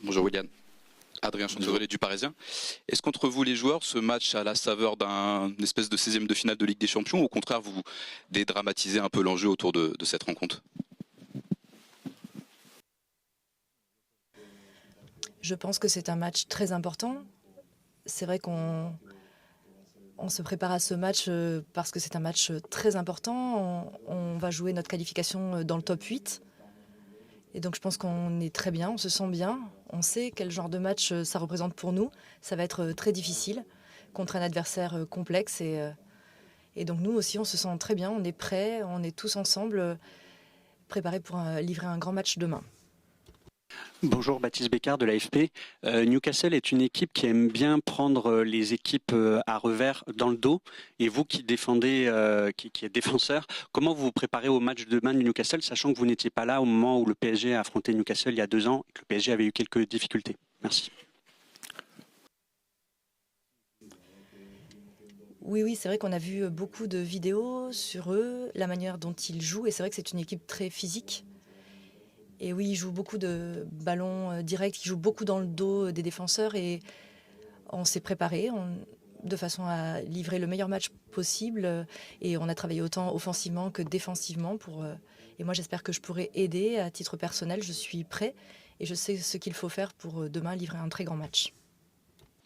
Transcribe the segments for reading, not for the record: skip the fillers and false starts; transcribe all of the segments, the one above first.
Bonjour William. Adrien Chanterelet du Parisien. Est-ce qu'entre vous les joueurs, ce match a la saveur d'un espèce de 16e de finale de Ligue des Champions ou au contraire vous dédramatisez un peu l'enjeu autour de cette rencontre? Je pense que c'est un match très important. C'est vrai qu'on se prépare à ce match parce que c'est un match très important. On va jouer notre qualification dans le top 8. Et donc je pense qu'on est très bien, on se sent bien. On sait quel genre de match ça représente pour nous. Ça va être très difficile contre un adversaire complexe. Et donc nous aussi, on se sent très bien, on est prêts, on est tous ensemble préparés pour livrer un grand match demain. Bonjour, Baptiste Bécard de l'AFP. Newcastle est une équipe qui aime bien prendre les équipes à revers dans le dos. Et vous qui défendez, qui êtes défenseur, comment vous vous préparez au match de demain de Newcastle, sachant que vous n'étiez pas là au moment où le PSG a affronté Newcastle il y a 2 ans et que le PSG avait eu quelques difficultés? Merci. Oui, c'est vrai qu'on a vu beaucoup de vidéos sur eux, la manière dont ils jouent. Et c'est vrai que c'est une équipe très physique. Et oui, ils jouent beaucoup de ballons directs, ils jouent beaucoup dans le dos des défenseurs et on s'est préparé de façon à livrer le meilleur match possible et on a travaillé autant offensivement que défensivement et moi j'espère que je pourrai aider à titre personnel. Je suis prêt et je sais ce qu'il faut faire pour demain livrer un très grand match.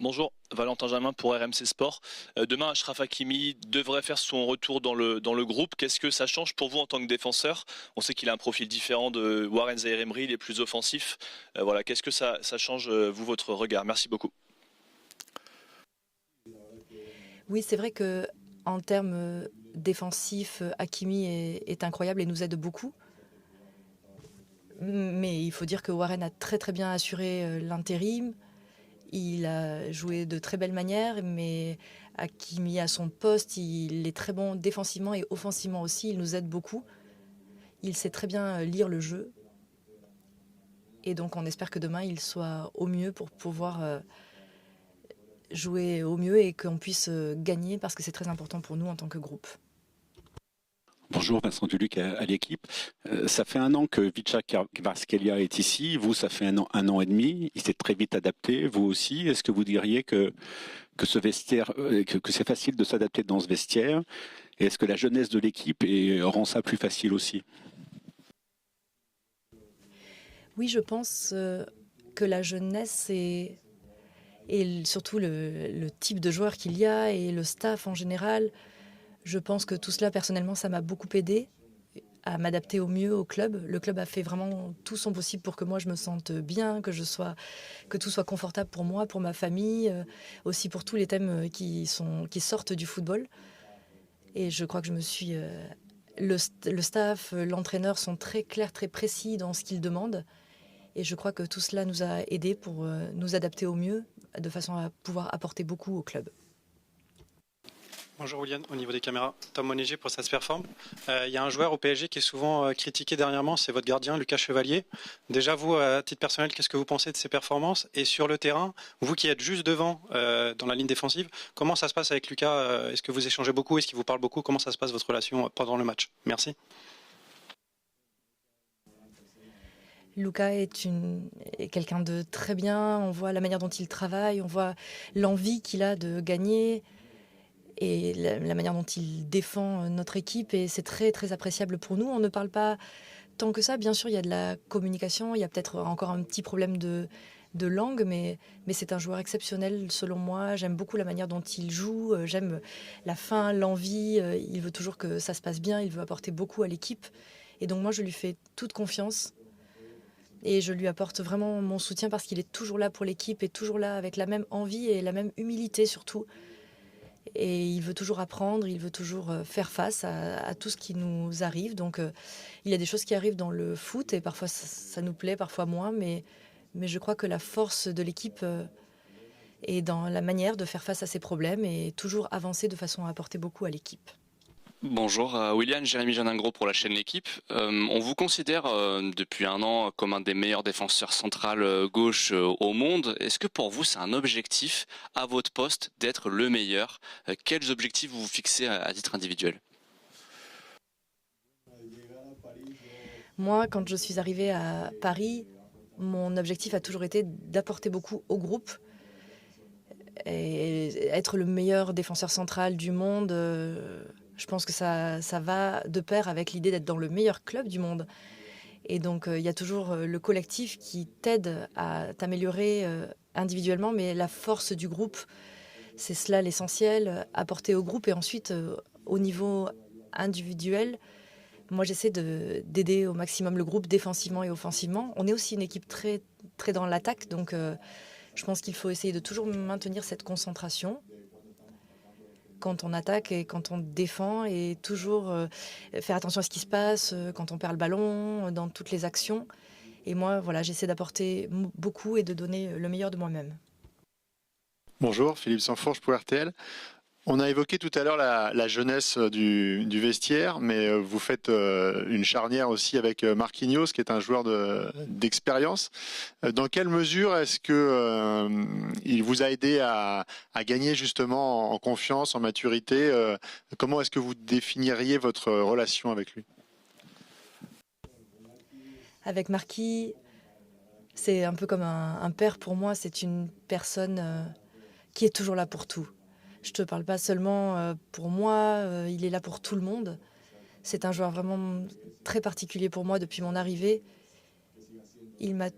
Bonjour, Valentin Jamin pour RMC Sport. Demain, Achraf Hakimi devrait faire son retour dans le groupe. Qu'est-ce que ça change pour vous en tant que défenseur? On sait qu'il a un profil différent de Warren Zaïre-Emery, il est plus offensif. Voilà, qu'est-ce que ça change, vous, votre regard? Merci beaucoup. Oui, c'est vrai que en termes défensifs, Hakimi est incroyable et nous aide beaucoup. Mais il faut dire que Warren a très très bien assuré l'intérim. Il a joué de très belle manière, mais Hakimi à son poste, il est très bon défensivement et offensivement aussi. Il nous aide beaucoup. Il sait très bien lire le jeu. Et donc on espère que demain, il soit au mieux pour pouvoir jouer au mieux et qu'on puisse gagner parce que c'est très important pour nous en tant que groupe. Bonjour, Vincent Duluc à l'équipe. Ça fait 1 an que Vicha Kvaratskhelia est ici. Vous, ça fait 1 an et demi. Il s'est très vite adapté. Vous aussi. Est-ce que vous diriez que ce vestiaire, que c'est facile de s'adapter dans ce vestiaire? Et est-ce que la jeunesse de l'équipe rend ça plus facile aussi? Oui, je pense que la jeunesse et surtout le type de joueur qu'il y a et le staff en général, je pense que tout cela, personnellement, ça m'a beaucoup aidé à m'adapter au mieux au club. Le club a fait vraiment tout son possible pour que moi je me sente bien, que tout soit confortable pour moi, pour ma famille, aussi pour tous les thèmes qui sortent du football. Et je crois que je me suis... le staff, l'entraîneur sont très clairs, très précis dans ce qu'ils demandent. Et je crois que tout cela nous a aidés pour nous adapter au mieux, de façon à pouvoir apporter beaucoup au club. Bonjour William, au niveau des caméras, Tom Monéger pour Ça se performe. Il y a un joueur au PSG qui est souvent critiqué dernièrement, c'est votre gardien Lucas Chevalier. Déjà vous, à titre personnel, qu'est-ce que vous pensez de ses performances? Et sur le terrain, vous qui êtes juste devant dans la ligne défensive, comment ça se passe avec Lucas? Est-ce que vous échangez beaucoup? Est-ce qu'il vous parle beaucoup? Comment ça se passe votre relation pendant le match? Merci. Lucas est quelqu'un de très bien, on voit la manière dont il travaille, on voit l'envie qu'il a de gagner et la manière dont il défend notre équipe et c'est très très appréciable pour nous. On ne parle pas tant que ça, bien sûr il y a de la communication, il y a peut-être encore un petit problème de langue, mais c'est un joueur exceptionnel selon moi. J'aime beaucoup la manière dont il joue, j'aime la faim, l'envie, il veut toujours que ça se passe bien, il veut apporter beaucoup à l'équipe et donc moi je lui fais toute confiance. Et je lui apporte vraiment mon soutien parce qu'il est toujours là pour l'équipe et toujours là avec la même envie et la même humilité surtout. Et il veut toujours apprendre, il veut toujours faire face à tout ce qui nous arrive. Donc il y a des choses qui arrivent dans le foot et parfois ça nous plaît, parfois moins. Mais je crois que la force de l'équipe est dans la manière de faire face à ces problèmes et toujours avancer de façon à apporter beaucoup à l'équipe. Bonjour, William, Jérémy Janingro pour la chaîne L'équipe. On vous considère depuis 1 an comme un des meilleurs défenseurs central gauche au monde. Est-ce que pour vous c'est un objectif à votre poste d'être le meilleur? Quels objectifs vous vous fixez à titre individuel? Moi, quand je suis arrivée à Paris, mon objectif a toujours été d'apporter beaucoup au groupe et être le meilleur défenseur central du monde. Je pense que ça va de pair avec l'idée d'être dans le meilleur club du monde. Et donc, il y a toujours le collectif qui t'aide à t'améliorer individuellement, mais la force du groupe, c'est cela l'essentiel, apporter au groupe. Et ensuite, au niveau individuel, moi, j'essaie d'aider au maximum le groupe défensivement et offensivement. On est aussi une équipe très, très dans l'attaque, donc je pense qu'il faut essayer de toujours maintenir cette concentration quand on attaque et quand on défend, et toujours faire attention à ce qui se passe quand on perd le ballon, dans toutes les actions. Et moi, voilà, j'essaie d'apporter beaucoup et de donner le meilleur de moi-même. Bonjour, Philippe Sanfourche pour RTL. On a évoqué tout à l'heure la jeunesse du vestiaire, mais vous faites une charnière aussi avec Marquinhos, qui est un joueur d'expérience. Dans quelle mesure est-ce que il vous a aidé à gagner justement en confiance, en maturité? Comment est-ce que vous définiriez votre relation avec lui? Avec Marquis, c'est un peu comme un père pour moi. C'est une personne qui est toujours là pour tout. Je ne te parle pas seulement pour moi, il est là pour tout le monde. C'est un joueur vraiment très particulier pour moi depuis mon arrivée. Il m'a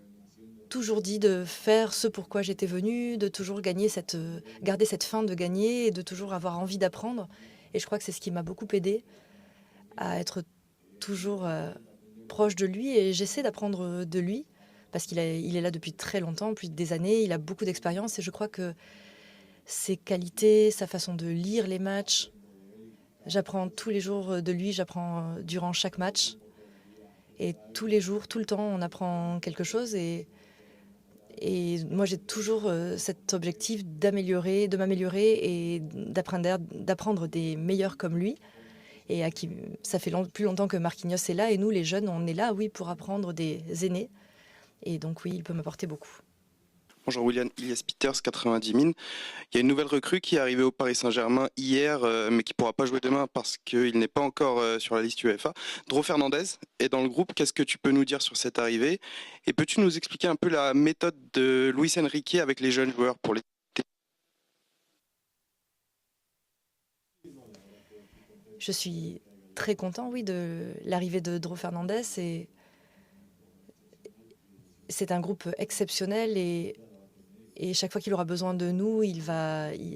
toujours dit de faire ce pourquoi j'étais venue, de toujours garder cette faim de gagner et de toujours avoir envie d'apprendre. Et je crois que c'est ce qui m'a beaucoup aidé à être toujours proche de lui. Et j'essaie d'apprendre de lui parce il est là depuis très longtemps, depuis des années. Il a beaucoup d'expérience et je crois que ses qualités, sa façon de lire les matchs. J'apprends tous les jours de lui, j'apprends durant chaque match. Et tous les jours, tout le temps, on apprend quelque chose. Et moi, j'ai toujours cet objectif de m'améliorer et d'apprendre des meilleurs comme lui. Et ça fait plus longtemps que Marquinhos est là. Et nous, les jeunes, on est là, oui, pour apprendre des aînés. Et donc, oui, il peut m'apporter beaucoup. Bonjour William, Ilias Peters, 90 000. Il y a une nouvelle recrue qui est arrivée au Paris Saint-Germain hier, mais qui ne pourra pas jouer demain parce qu'il n'est pas encore sur la liste UEFA. Dro Fernandez est dans le groupe. Qu'est-ce que tu peux nous dire sur cette arrivée? Et peux-tu nous expliquer un peu la méthode de Luis Enrique avec les jeunes joueurs pour les... Je suis très content, oui, de l'arrivée de Dro Fernandez. C'est un groupe exceptionnel et chaque fois qu'il aura besoin de nous,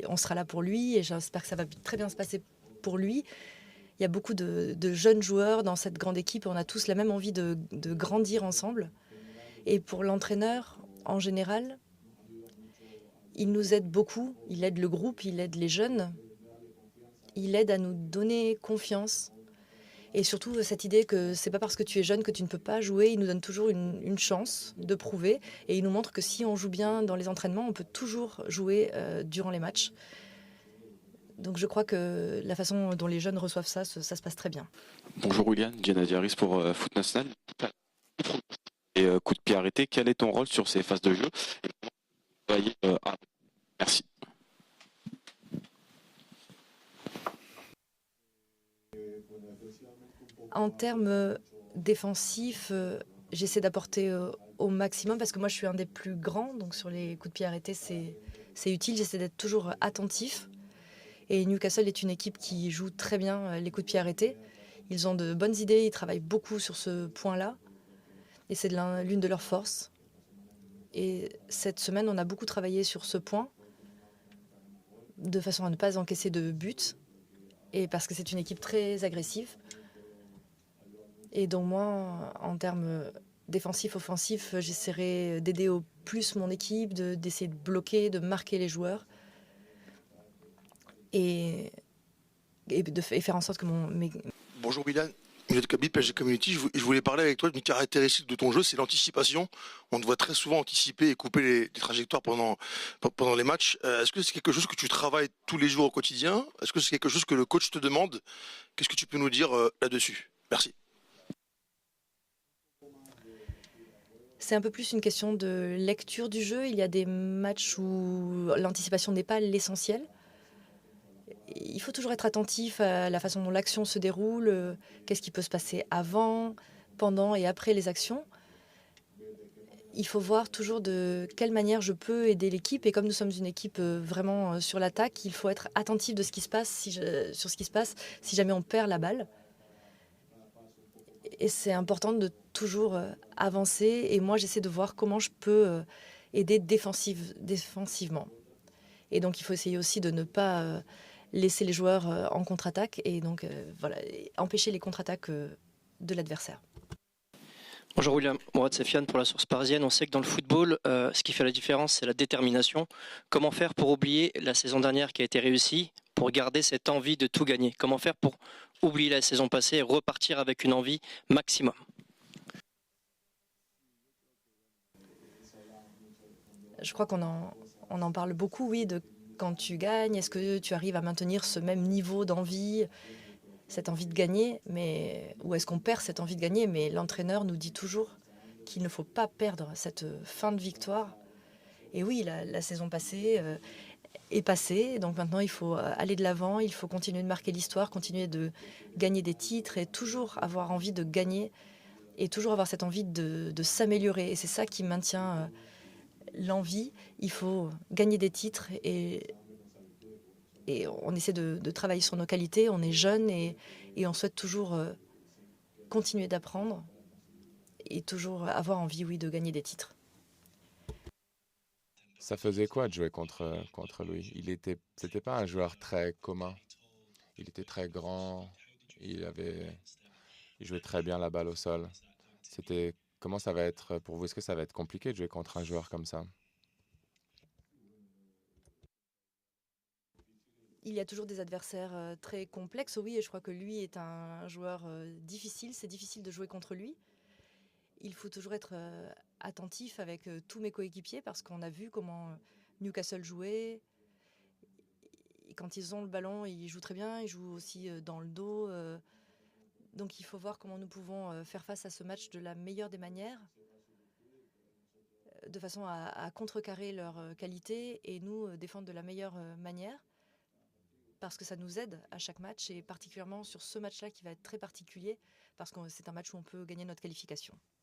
on sera là pour lui et j'espère que ça va très bien se passer pour lui. Il y a beaucoup de jeunes joueurs dans cette grande équipe et on a tous la même envie de grandir ensemble. Et pour l'entraîneur, en général, il nous aide beaucoup. Il aide le groupe, il aide les jeunes. Il aide à nous donner confiance. Et surtout, cette idée que c'est pas parce que tu es jeune que tu ne peux pas jouer. Il nous donne toujours une chance de prouver. Et il nous montre que si on joue bien dans les entraînements, on peut toujours jouer durant les matchs. Donc je crois que la façon dont les jeunes reçoivent ça se passe très bien. Bonjour William, Diana Diaris pour Foot National. Et coup de pied arrêté, quel est ton rôle sur ces phases de jeu? Merci. En termes défensifs, j'essaie d'apporter au maximum parce que moi je suis un des plus grands, donc sur les coups de pied arrêtés c'est utile, j'essaie d'être toujours attentif. Et Newcastle est une équipe qui joue très bien les coups de pied arrêtés. Ils ont de bonnes idées, ils travaillent beaucoup sur ce point-là et c'est l'une de leurs forces. Et cette semaine, on a beaucoup travaillé sur ce point de façon à ne pas encaisser de buts et parce que c'est une équipe très agressive. Et donc moi, en termes défensifs, offensifs, j'essaierai d'aider au plus mon équipe, d'essayer de bloquer, de marquer les joueurs et faire en sorte que Bonjour William, Milieu de Kabit, PSG Community. Je voulais parler avec toi d'une caractéristique de ton jeu, c'est l'anticipation. On te voit très souvent anticiper et couper les trajectoires pendant les matchs. Est-ce que c'est quelque chose que tu travailles tous les jours au quotidien? Est-ce que c'est quelque chose que le coach te demande? Qu'est-ce que tu peux nous dire là-dessus? Merci. C'est un peu plus une question de lecture du jeu. Il y a des matchs où l'anticipation n'est pas l'essentiel. Il faut toujours être attentif à la façon dont l'action se déroule, qu'est-ce qui peut se passer avant, pendant et après les actions. il faut voir toujours de quelle manière je peux aider l'équipe. Et comme nous sommes une équipe vraiment sur l'attaque, il faut être attentif de ce qui se passe, sur ce qui se passe si jamais on perd la balle. Et c'est important de toujours avancer. Et moi, j'essaie de voir comment je peux aider défensivement. Et donc, il faut essayer aussi de ne pas laisser les joueurs en contre-attaque et donc voilà, empêcher les contre-attaques de l'adversaire. Bonjour William, Mourad Sefiane pour la Source Parisienne. On sait que dans le football, ce qui fait la différence, c'est la détermination. Comment faire pour oublier la saison dernière qui a été réussie, pour garder cette envie de tout gagner? Comment faire pour oublier la saison passée et repartir avec une envie maximum? Je crois qu'on en parle beaucoup, oui, de quand tu gagnes. Est-ce que tu arrives à maintenir ce même niveau d'envie, cette envie de gagner, ou est-ce qu'on perd cette envie de gagner? Mais l'entraîneur nous dit toujours qu'il ne faut pas perdre cette fin de victoire. Et oui, la saison passée est passée, donc maintenant il faut aller de l'avant, il faut continuer de marquer l'histoire, continuer de gagner des titres et toujours avoir envie de gagner et toujours avoir cette envie de s'améliorer. Et c'est ça qui maintient l'envie. Il faut gagner des titres et on essaie de travailler sur nos qualités. On est jeune et on souhaite toujours continuer d'apprendre et toujours avoir envie, oui, de gagner des titres. Ça faisait quoi de jouer contre lui? C'était pas un joueur très commun. Il était très grand. Il jouait très bien la balle au sol. Comment ça va être pour vous? Est-ce que ça va être compliqué de jouer contre un joueur comme ça? Il y a toujours des adversaires très complexes, oui, et je crois que lui est un joueur difficile. C'est difficile de jouer contre lui. Il faut toujours être attentif avec tous mes coéquipiers parce qu'on a vu comment Newcastle jouait. Et quand ils ont le ballon, ils jouent très bien. Ils jouent aussi dans le dos. Donc il faut voir comment nous pouvons faire face à ce match de la meilleure des manières, de façon à contrecarrer leur qualité et nous défendre de la meilleure manière. Parce que ça nous aide à chaque match et particulièrement sur ce match-là qui va être très particulier parce que c'est un match où on peut gagner notre qualification.